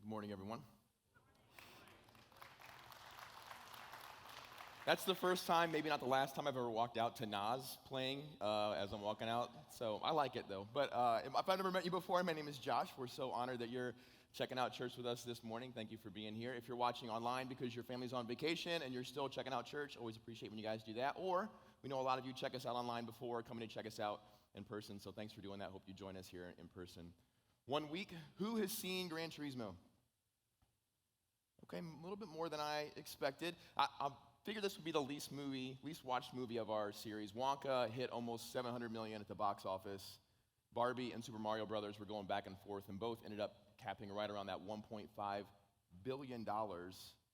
Good morning, everyone. That's the first time, maybe not the last time I've ever walked out to Nas playing as I'm walking out. So I like it though. But if I've never met you before, my name is Josh. We're so honored that you're checking out church with us this morning. Thank you for being here. If you're watching online because your family's on vacation and you're still checking out church, always appreciate when you guys do that. Or we know a lot of you check us out online before coming to check us out in person. So thanks for doing that. Hope you join us here in person. 1 week, who has seen Gran Turismo? Okay, a little bit more than I expected. I figured this would be the least watched movie of our series. Wonka hit almost $700 million at the box office. Barbie and Super Mario Brothers were going back and forth, and both ended up capping right around that $1.5 billion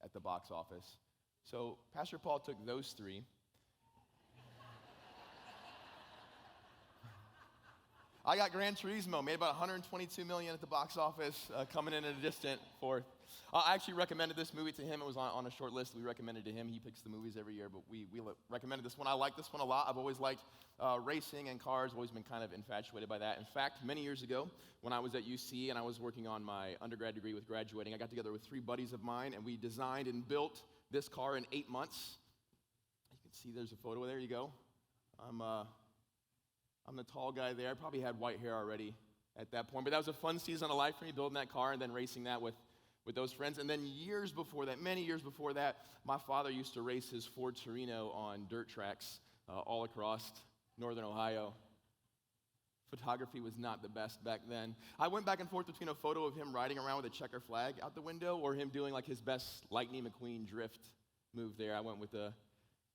at the box office. So Pastor Paul took those three. I got Gran Turismo, made about $122 million at the box office, coming in at a distant fourth. I actually recommended this movie to him. It was on a short list we recommended to him. He picks the movies every year, but we recommended this one. I like this one a lot. I've always liked racing and cars, always been kind of infatuated by that. In fact, many years ago, when I was at UC and I was working on my undergrad degree with graduating, I got together with three buddies of mine, and we designed and built this car in 8 months. You can see there's a photo. There you go. I'm the tall guy there. I probably had white hair already at that point. But that was a fun season of life for me, building that car and then racing that with those friends. And then many years before that, my father used to race his Ford Torino on dirt tracks all across northern Ohio. Photography was not the best back then. I went back and forth between a photo of him riding around with a checker flag out the window or him doing like his best Lightning McQueen drift move there. I went with the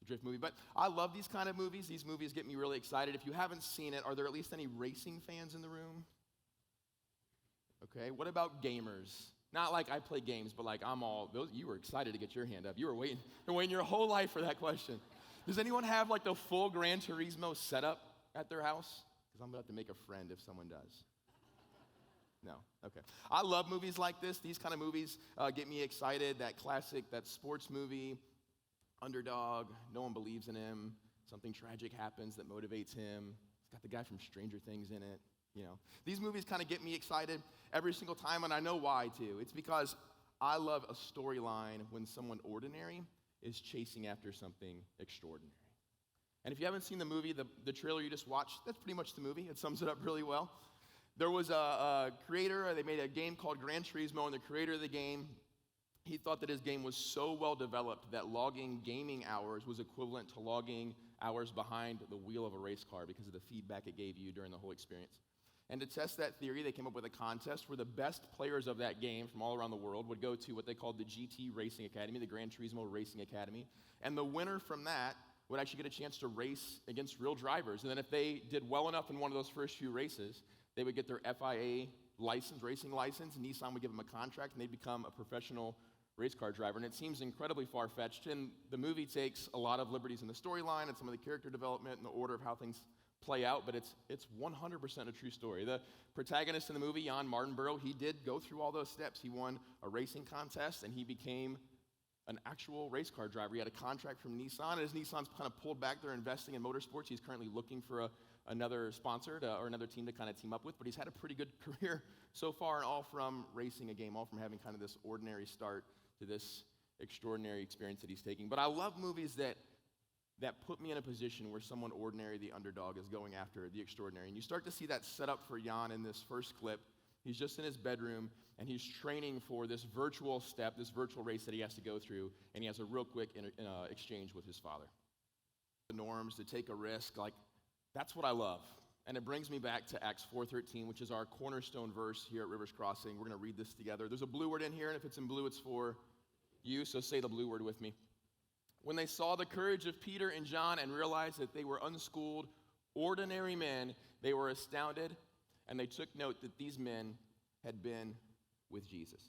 drift movie. But I love these kind of movies. These movies get me really excited. If you haven't seen it, are there at least any racing fans in the room? Okay, what about gamers? Not like I play games, but like you were excited to get your hand up. You were waiting your whole life for that question. Does anyone have like the full Gran Turismo setup at their house? Because I'm about to make a friend if someone does. No, okay. I love movies like this. These kind of movies get me excited. That classic, that sports movie, underdog, no one believes in him, something tragic happens that motivates him. It's got the guy from Stranger Things in it, you know. These movies kind of get me excited every single time, and I know why too. It's because I love a storyline when someone ordinary is chasing after something extraordinary. And if you haven't seen the movie, the trailer you just watched, that's pretty much the movie. It sums it up really well. There was a creator, they made a game called Gran Turismo, and the creator of the game, he thought that his game was so well developed that logging gaming hours was equivalent to logging hours behind the wheel of a race car because of the feedback it gave you during the whole experience. And to test that theory, they came up with a contest where the best players of that game from all around the world would go to what they called the GT Racing Academy, the Gran Turismo Racing Academy. And the winner from that would actually get a chance to race against real drivers. And then if they did well enough in one of those first few races, they would get their FIA license, racing license, and Nissan would give them a contract, and they'd become a professional race car driver. And it seems incredibly far-fetched, and the movie takes a lot of liberties in the storyline and some of the character development and the order of how things play out, but it's 100% a true story. The protagonist in the movie, Jan Martinborough, he did go through all those steps. He won a racing contest, and he became an actual race car driver. He had a contract from Nissan, and as Nissan's kind of pulled back their investing in motorsports, he's currently looking for another sponsor or another team to kind of team up with, but he's had a pretty good career so far, and all from racing a game, all from having kind of this ordinary start to this extraordinary experience that he's taking. But I love movies that put me in a position where someone ordinary, the underdog, is going after the extraordinary. And you start to see that set up for Jan in this first clip. He's just in his bedroom, and he's training for this virtual step, this virtual race that he has to go through, and he has a real quick exchange with his father. The norms, to take a risk, like, that's what I love. And it brings me back to Acts 4:13, which is our cornerstone verse here at Rivers Crossing. We're going to read this together. There's a blue word in here, and if it's in blue, it's for you, so say the blue word with me. When they saw the courage of Peter and John and realized that they were unschooled, ordinary men, they were astounded, and they took note that these men had been with Jesus.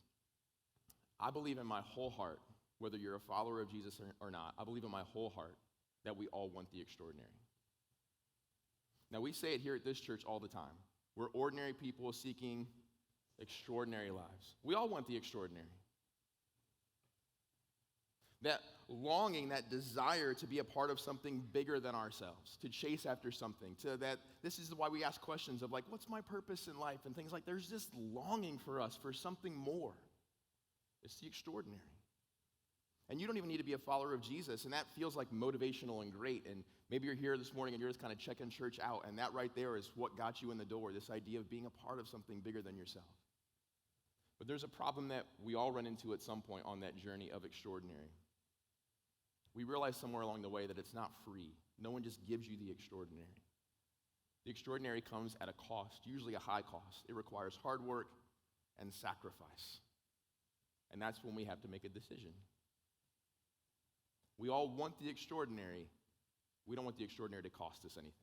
I believe in my whole heart, whether you're a follower of Jesus or not, I believe in my whole heart that we all want the extraordinary. Now, we say it here at this church all the time. We're ordinary people seeking extraordinary lives. We all want the extraordinary. That longing, that desire to be a part of something bigger than ourselves, to chase after something, this is why we ask questions of like, what's my purpose in life? And things like, there's this longing for us for something more. It's the extraordinary. And you don't even need to be a follower of Jesus, and that feels like motivational and great. And maybe you're here this morning and you're just kind of checking church out, and that right there is what got you in the door, this idea of being a part of something bigger than yourself. But there's a problem that we all run into at some point on that journey of extraordinary. We realize somewhere along the way that it's not free. No one just gives you the extraordinary. The extraordinary comes at a cost, usually a high cost. It requires hard work and sacrifice. And that's when we have to make a decision. We all want the extraordinary. We don't want the extraordinary to cost us anything.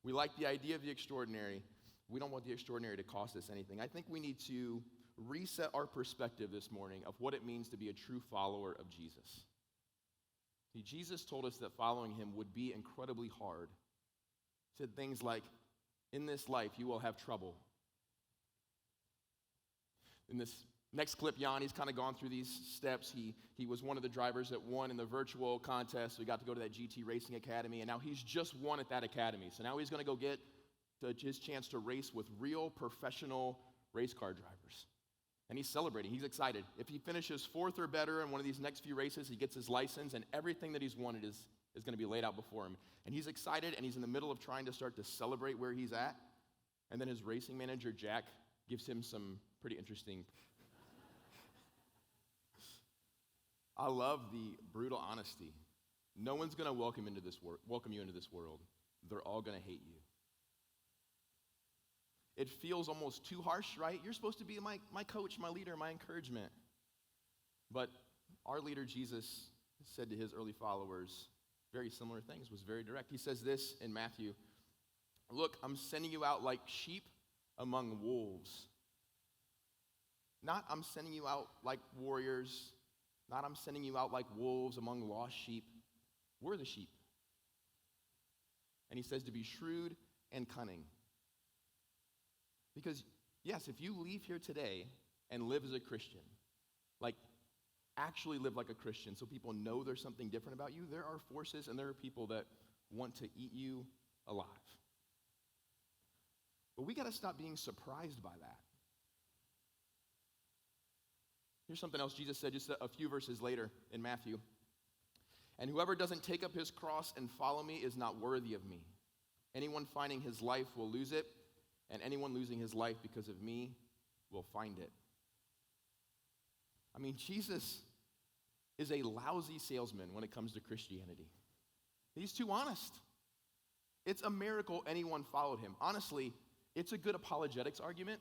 We like the idea of the extraordinary. We don't want the extraordinary to cost us anything. I think we need to reset our perspective this morning of what it means to be a true follower of Jesus. See, Jesus told us that following him would be incredibly hard. He said things like, in this life you will have trouble. In this next clip, Yanni's kind of gone through these steps. He was one of the drivers that won in the virtual contest, so he got to go to that GT Racing Academy, and now he's just won at that academy. So now he's going to go get his chance to race with real professional race car drivers. And he's celebrating. He's excited. If he finishes fourth or better in one of these next few races, he gets his license, and everything that he's wanted is going to be laid out before him. And he's excited, and he's in the middle of trying to start to celebrate where he's at. And then his racing manager, Jack, gives him some pretty interesting... I love the brutal honesty. No one's going to welcome you into this world. They're all going to hate you. It feels almost too harsh, right? You're supposed to be my coach, my leader, my encouragement. But our leader, Jesus, said to his early followers very similar things, was very direct. He says this in Matthew, "Look, I'm sending you out like sheep among wolves. Not I'm sending you out like warriors. Not I'm sending you out like wolves among lost sheep. We're the sheep." And he says to be shrewd and cunning. Because, yes, if you leave here today and live as a Christian, like actually live like a Christian so people know there's something different about you, there are forces and there are people that want to eat you alive. But we got to stop being surprised by that. Here's something else Jesus said just a few verses later in Matthew. "And whoever doesn't take up his cross and follow me is not worthy of me. Anyone finding his life will lose it, and anyone losing his life because of me will find it." I mean, Jesus is a lousy salesman when it comes to Christianity. He's too honest. It's a miracle anyone followed him. Honestly, it's a good apologetics argument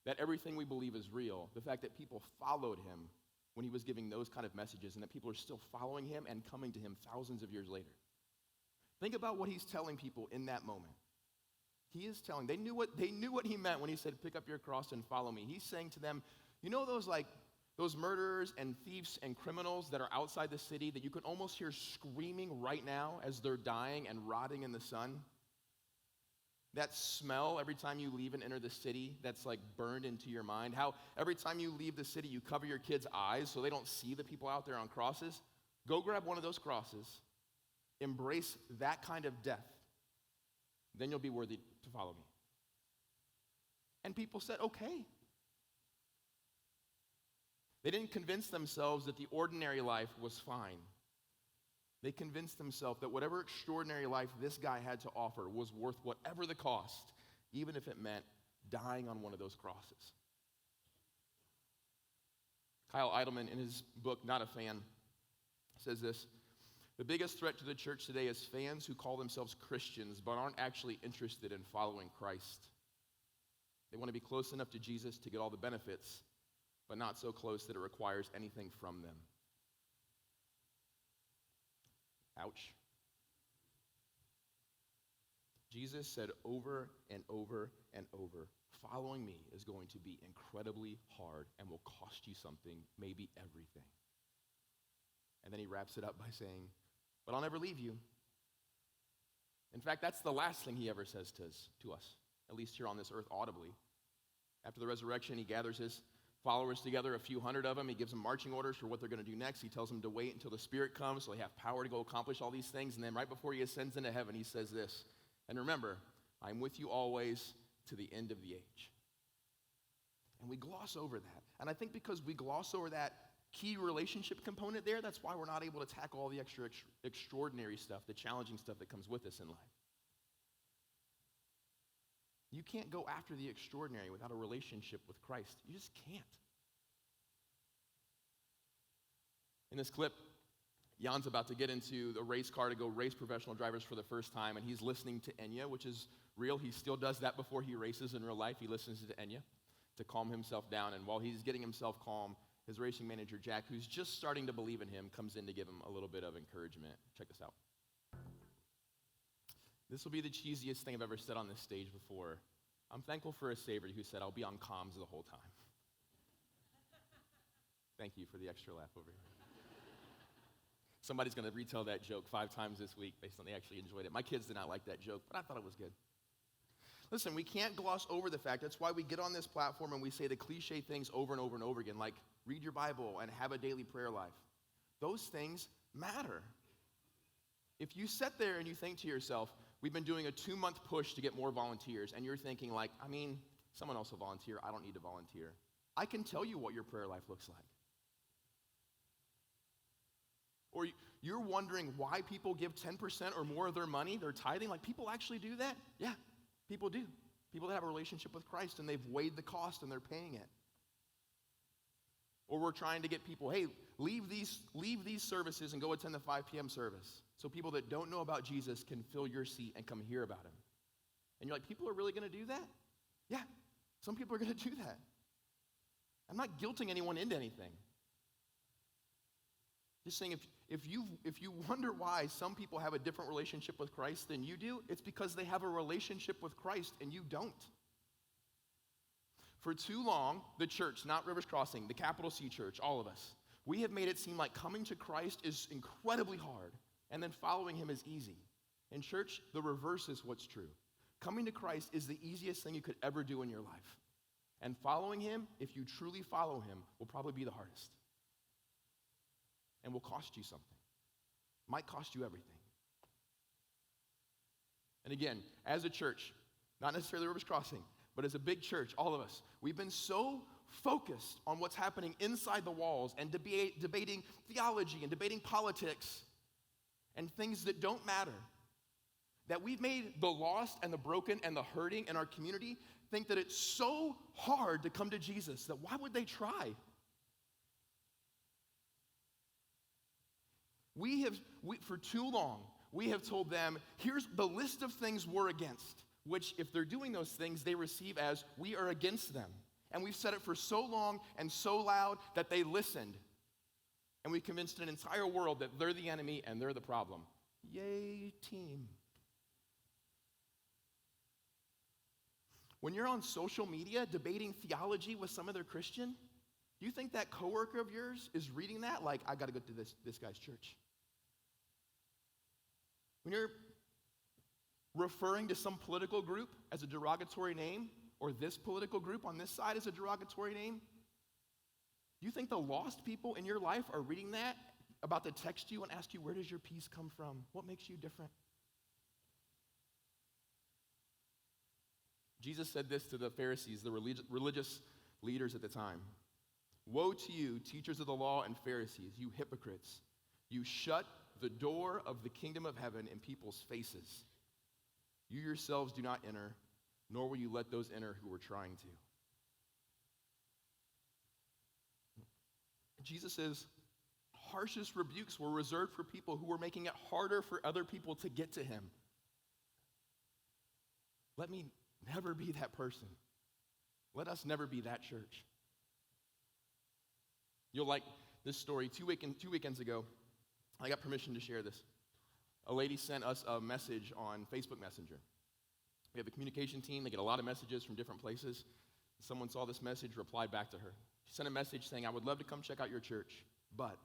that everything we believe is real. The fact that people followed him when he was giving those kind of messages and that people are still following him and coming to him thousands of years later. Think about what he's telling people in that moment. He is telling, they knew what he meant when he said, "Pick up your cross and follow me." He's saying to them, you know those murderers and thieves and criminals that are outside the city that you can almost hear screaming right now as they're dying and rotting in the sun? That smell every time you leave and enter the city that's like burned into your mind. How every time you leave the city you cover your kids' eyes so they don't see the people out there on crosses. Go grab one of those crosses. Embrace that kind of death. Then you'll be worthy to follow me. And people said, okay. They didn't convince themselves that the ordinary life was fine. They convinced themselves that whatever extraordinary life this guy had to offer was worth whatever the cost, even if it meant dying on one of those crosses. Kyle Idleman, in his book, Not a Fan, says this: "The biggest threat to the church today is fans who call themselves Christians but aren't actually interested in following Christ. They want to be close enough to Jesus to get all the benefits, but not so close that it requires anything from them." Ouch. Jesus said over and over and over, following me is going to be incredibly hard and will cost you something, maybe everything. And then he wraps it up by saying, "But I'll never leave you." In fact, that's the last thing he ever says to us, at least here on this earth audibly. After the resurrection, he gathers his followers together, a few hundred of them. He gives them marching orders for what they're going to do next. He tells them to wait until the Spirit comes so they have power to go accomplish all these things. And then right before he ascends into heaven, he says this: "And remember, I'm with you always to the end of the age." And we gloss over that. And I think because we gloss over that key relationship component there, that's why we're not able to tackle all the extraordinary stuff, the challenging stuff that comes with us in life. You can't go after the extraordinary without a relationship with Christ. You just can't. In this clip, Jan's about to get into the race car to go race professional drivers for the first time, and he's listening to Enya, which is real. He still does that before he races in real life. He listens to Enya to calm himself down, and while he's getting himself calm, his racing manager, Jack, who's just starting to believe in him, comes in to give him a little bit of encouragement. Check this out. This will be the cheesiest thing I've ever said on this stage before. I'm thankful for a Savior who said, I'll be on comms the whole time. Thank you for the extra laugh over here. Somebody's going to retell that joke 5 times this week based on they actually enjoyed it. My kids did not like that joke, but I thought it was good. Listen, we can't gloss over the fact. That's why we get on this platform and we say the cliche things over and over and over again, like read your Bible and have a daily prayer life. Those things matter. If you sit there and you think to yourself, we've been doing a 2-month push to get more volunteers, and you're thinking like, someone else will volunteer. I don't need to volunteer. I can tell you what your prayer life looks like. Or you're wondering why people give 10% or more of their money, their tithing. Like, people actually do that? Yeah, people do. People that have a relationship with Christ, and they've weighed the cost, and they're paying it. Or we're trying to get people, hey, leave these services and go attend the 5 p.m. service so people that don't know about Jesus can fill your seat and come hear about him. And you're like, people are really going to do that? Yeah, some people are going to do that. I'm not guilting anyone into anything. Just saying, if you wonder why some people have a different relationship with Christ than you do, it's because they have a relationship with Christ and you don't. For too long, the church, not Rivers Crossing, the capital C church, all of us, we have made it seem like coming to Christ is incredibly hard, and then following him is easy. In church, the reverse is what's true. Coming to Christ is the easiest thing you could ever do in your life. And following him, if you truly follow him, will probably be the hardest. And will cost you something. Might cost you everything. And again, as a church, not necessarily Rivers Crossing, but as a big church, all of us, we've been so focused on what's happening inside the walls and debating theology and debating politics and things that don't matter, that we've made the lost and the broken and the hurting in our community think that it's so hard to come to Jesus that why would they try? For too long, we have told them, here's the list of things we're against, which if they're doing those things, they receive as we are against them. And we've said it for so long and so loud that they listened. And we convinced an entire world that they're the enemy and they're the problem. Yay, team. When you're on social media debating theology with some other Christian, do you think that coworker of yours is reading that like, I got to go to this guy's church? When you're referring to some political group as a derogatory name, or this political group on this side as a derogatory name, do you think the lost people in your life are reading that, about to text you and ask you, where does your peace come from? What makes you different? Jesus said this to the Pharisees, the religious leaders at the time. Woe to you, teachers of the law and Pharisees, you hypocrites. You shut the door of the kingdom of heaven in people's faces. You yourselves do not enter, nor will you let those enter who are trying to. Jesus' harshest rebukes were reserved for people who were making it harder for other people to get to him. Let me never be that person. Let us never be that church. You'll like this story. Two weekends ago, I got permission to share this. A lady sent us a message on Facebook Messenger. We have a communication team. They get a lot of messages from different places. Someone saw this message, replied back to her. She sent a message saying, I would love to come check out your church, but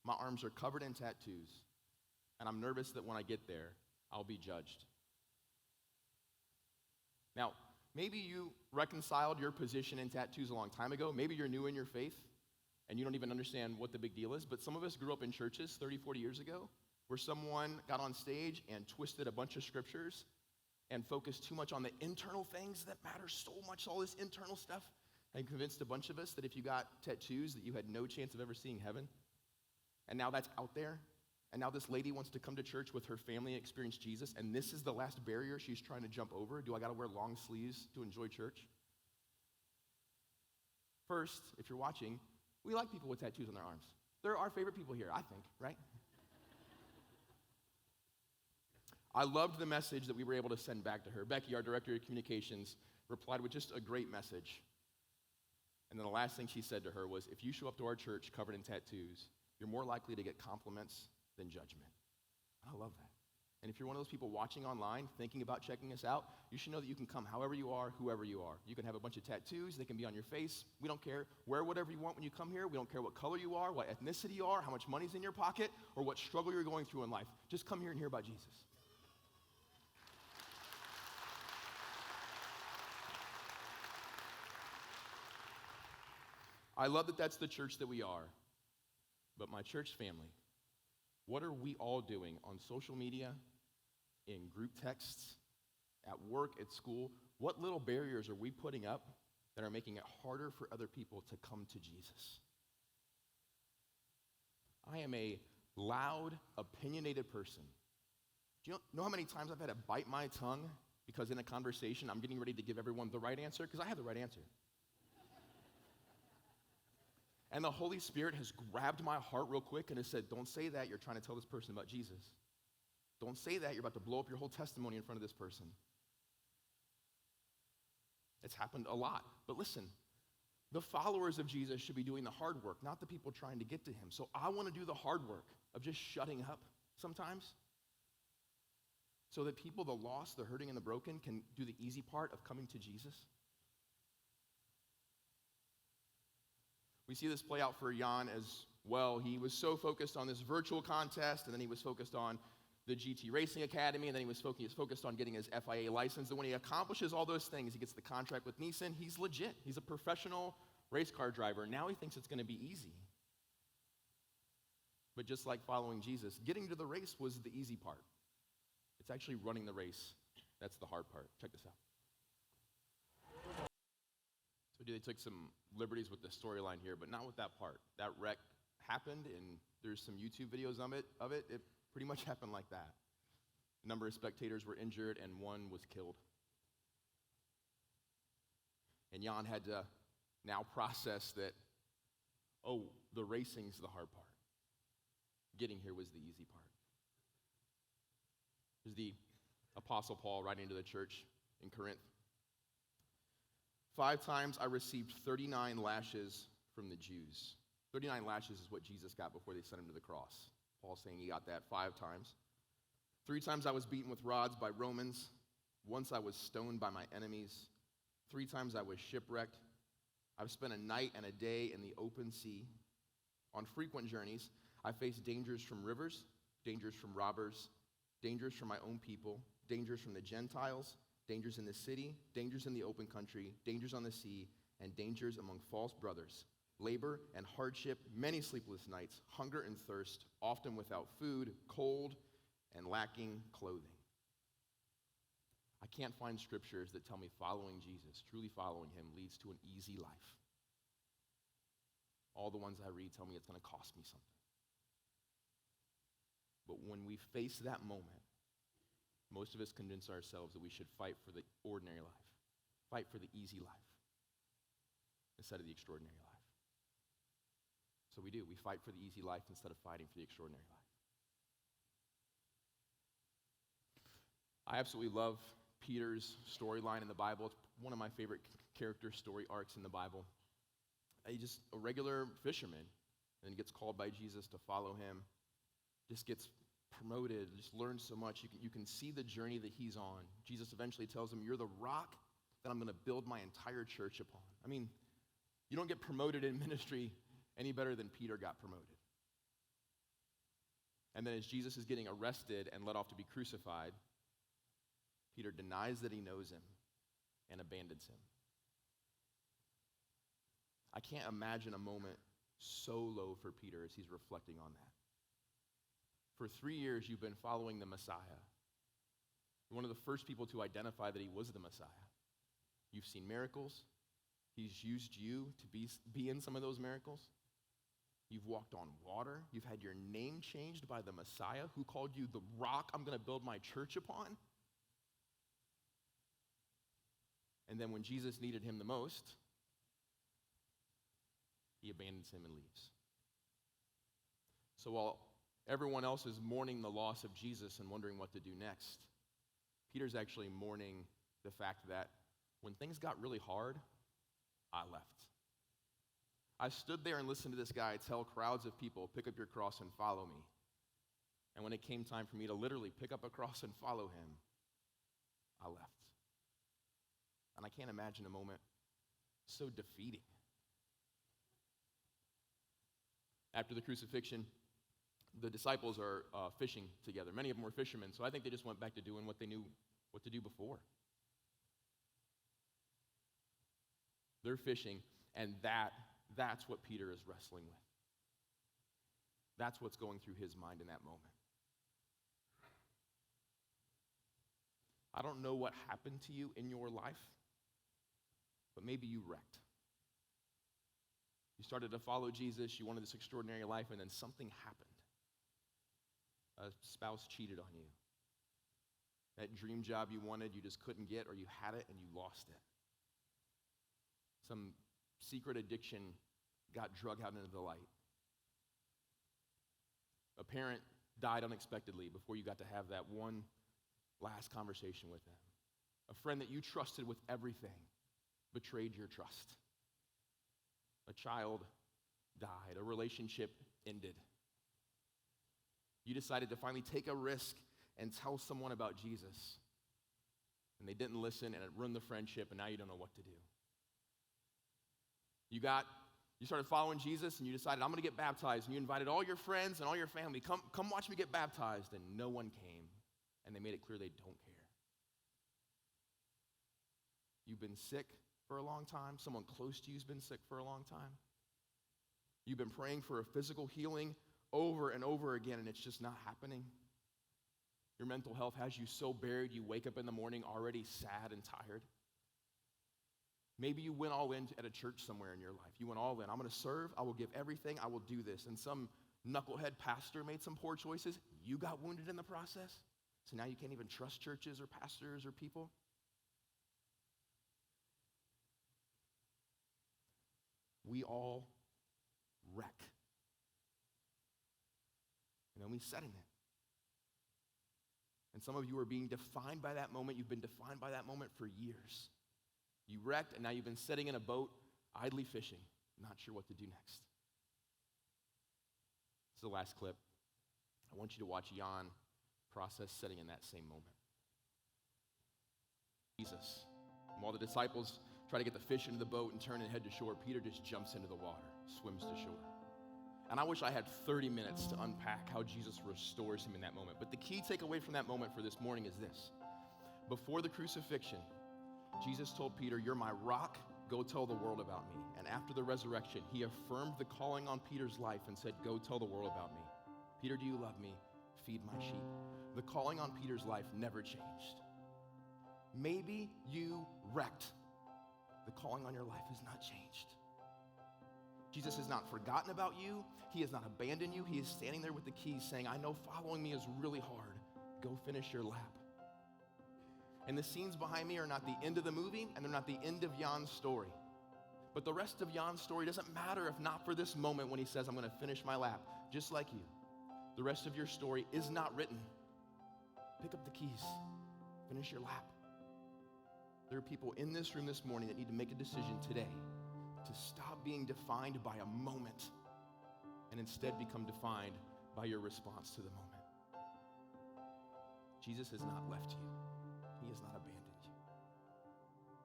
my arms are covered in tattoos, and I'm nervous that when I get there, I'll be judged. Now, maybe you reconciled your position in tattoos a long time ago. Maybe you're new in your faith, and you don't even understand what the big deal is, but some of us grew up in churches 30, 40 years ago where someone got on stage and twisted a bunch of scriptures and focused too much on the internal things that matter so much, all this internal stuff, and convinced a bunch of us that if you got tattoos that you had no chance of ever seeing heaven. And now that's out there. And now this lady wants to come to church with her family and experience Jesus, and this is the last barrier she's trying to jump over. Do I got to wear long sleeves to enjoy church? First, if you're watching, we like people with tattoos on their arms. They're our favorite people here, I think, right? I loved the message that we were able to send back to her. Becky, our director of communications, replied with just a great message. And then the last thing she said to her was, if you show up to our church covered in tattoos, you're more likely to get compliments than judgment. I love that. And if you're one of those people watching online, thinking about checking us out, you should know that you can come however you are, whoever you are. You can have a bunch of tattoos. They can be on your face. We don't care. Wear whatever you want when you come here. We don't care what color you are, what ethnicity you are, how much money's in your pocket, or what struggle you're going through in life. Just come here and hear about Jesus. I love that that's the church that we are. But my church family, what are we all doing on social media, in group texts, at work, at school? What little barriers are we putting up that are making it harder for other people to come to Jesus? I am a loud, opinionated person. Do you know how many times I've had to bite my tongue because in a conversation I'm getting ready to give everyone the right answer? Because I have the right answer. And the Holy Spirit has grabbed my heart real quick and has said, don't say that, you're trying to tell this person about Jesus. Don't say that, you're about to blow up your whole testimony in front of this person. It's happened a lot. But listen, the followers of Jesus should be doing the hard work, not the people trying to get to him. So I want to do the hard work of just shutting up sometimes so that people, the lost, the hurting, and the broken can do the easy part of coming to Jesus. We see this play out for Jan as well. He was so focused on this virtual contest, and then he was focused on the GT Racing Academy, and then he was focused on getting his FIA license. And when he accomplishes all those things, he gets the contract with Nissan. He's legit. He's a professional race car driver. Now he thinks it's going to be easy. But just like following Jesus, getting to the race was the easy part. It's actually running the race. That's the hard part. Check this out. So they took some liberties with the storyline here, but not with that part. That wreck happened, and there's some YouTube videos of it. It pretty much happened like that. A number of spectators were injured, and one was killed. And Jan had to now process that, oh, the racing's the hard part. Getting here was the easy part. There's the Apostle Paul writing to the church in Corinth. 5 times I received 39 lashes from the Jews. 39 lashes is what Jesus got before they sent him to the cross. Paul's saying he got that 5 times. 3 times I was beaten with rods by Romans. Once I was stoned by my enemies. 3 times I was shipwrecked. I've spent a night and a day in the open sea. On frequent journeys, I faced dangers from rivers, dangers from robbers, dangers from my own people, dangers from the Gentiles, dangers in the city, dangers in the open country, dangers on the sea, and dangers among false brothers, labor and hardship, many sleepless nights, hunger and thirst, often without food, cold, and lacking clothing. I can't find scriptures that tell me following Jesus, truly following him, leads to an easy life. All the ones I read tell me it's going to cost me something. But when we face that moment, most of us convince ourselves that we should fight for the ordinary life, fight for the easy life, instead of the extraordinary life. So we do. We fight for the easy life instead of fighting for the extraordinary life. I absolutely love Peter's storyline in the Bible. It's one of my favorite character story arcs in the Bible. He's just a regular fisherman, and he gets called by Jesus to follow him, just gets promoted, just learns so much. You can see the journey that he's on. Jesus eventually tells him, you're the rock that I'm going to build my entire church upon. I mean, you don't get promoted in ministry any better than Peter got promoted. And then as Jesus is getting arrested and led off to be crucified, Peter denies that he knows him and abandons him. I can't imagine a moment so low for Peter as he's reflecting on that. For 3 years, you've been following the Messiah. You're one of the first people to identify that he was the Messiah. You've seen miracles. He's used you to be in some of those miracles. You've walked on water. You've had your name changed by the Messiah who called you the rock I'm going to build my church upon. And then when Jesus needed him the most, he abandons him and leaves. So while everyone else is mourning the loss of Jesus and wondering what to do next, Peter's actually mourning the fact that when things got really hard, I left. I stood there and listened to this guy tell crowds of people, pick up your cross and follow me. And when it came time for me to literally pick up a cross and follow him, I left. And I can't imagine a moment so defeating. After the crucifixion, the disciples are fishing together. Many of them were fishermen, so I think they just went back to doing what they knew what to do before. They're fishing, and that's what Peter is wrestling with. That's what's going through his mind in that moment. I don't know what happened to you in your life, but maybe you wrecked. You started to follow Jesus, you wanted this extraordinary life, and then something happened. A spouse cheated on you. That dream job you wanted, you just couldn't get, or you had it and you lost it. Some secret addiction got drug out into the light. A parent died unexpectedly before you got to have that one last conversation with them. A friend that you trusted with everything betrayed your trust. A child died. A relationship ended. You decided to finally take a risk and tell someone about Jesus. And they didn't listen, and it ruined the friendship, and now you don't know what to do. You started following Jesus, and you decided, I'm going to get baptized, and you invited all your friends and all your family, come watch me get baptized, and no one came, and they made it clear they don't care. You've been sick for a long time. Someone close to you has been sick for a long time. You've been praying for a physical healing over and over again, and it's just not happening. Your mental health has you so buried, you wake up in the morning already sad and tired. Maybe you went all in at a church somewhere in your life. You went all in. I'm going to serve. I will give everything. I will do this. And some knucklehead pastor made some poor choices. You got wounded in the process. So now you can't even trust churches or pastors or people. We all wreck. And then we set in it. And some of you are being defined by that moment. You've been defined by that moment for years. You wrecked, and now you've been sitting in a boat, idly fishing, not sure what to do next. This is the last clip. I want you to watch Jan process sitting in that same moment. Jesus. And while the disciples try to get the fish into the boat and turn and head to shore, Peter just jumps into the water, swims to shore. And I wish I had 30 minutes to unpack how Jesus restores him in that moment. But the key takeaway from that moment for this morning is this. Before the crucifixion, Jesus told Peter, you're my rock, go tell the world about me. And after the resurrection, he affirmed the calling on Peter's life and said, go tell the world about me. Peter, do you love me? Feed my sheep. The calling on Peter's life never changed. Maybe you wrecked. The calling on your life has not changed. Jesus has not forgotten about you. He has not abandoned you. He is standing there with the keys saying, I know following me is really hard. Go finish your lap. And the scenes behind me are not the end of the movie, and they're not the end of Jan's story. But the rest of Jan's story doesn't matter if not for this moment when he says, I'm going to finish my lap, just like you. The rest of your story is not written. Pick up the keys. Finish your lap. There are people in this room this morning that need to make a decision today to stop being defined by a moment and instead become defined by your response to the moment. Jesus has not left you. He has not abandoned you.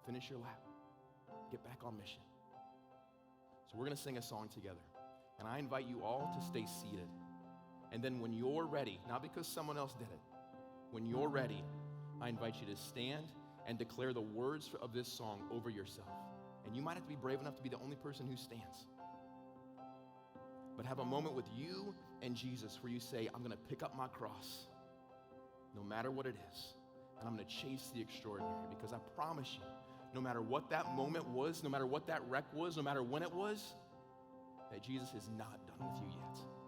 Finish your lap. Get back on mission. So we're going to sing a song together. And I invite you all to stay seated. And then when you're ready, not because someone else did it, when you're ready, I invite you to stand and declare the words of this song over yourself. And you might have to be brave enough to be the only person who stands. But have a moment with you and Jesus where you say, I'm going to pick up my cross, no matter what it is. And I'm going to chase the extraordinary, because I promise you, no matter what that moment was, no matter what that wreck was, no matter when it was, that Jesus is not done with you yet.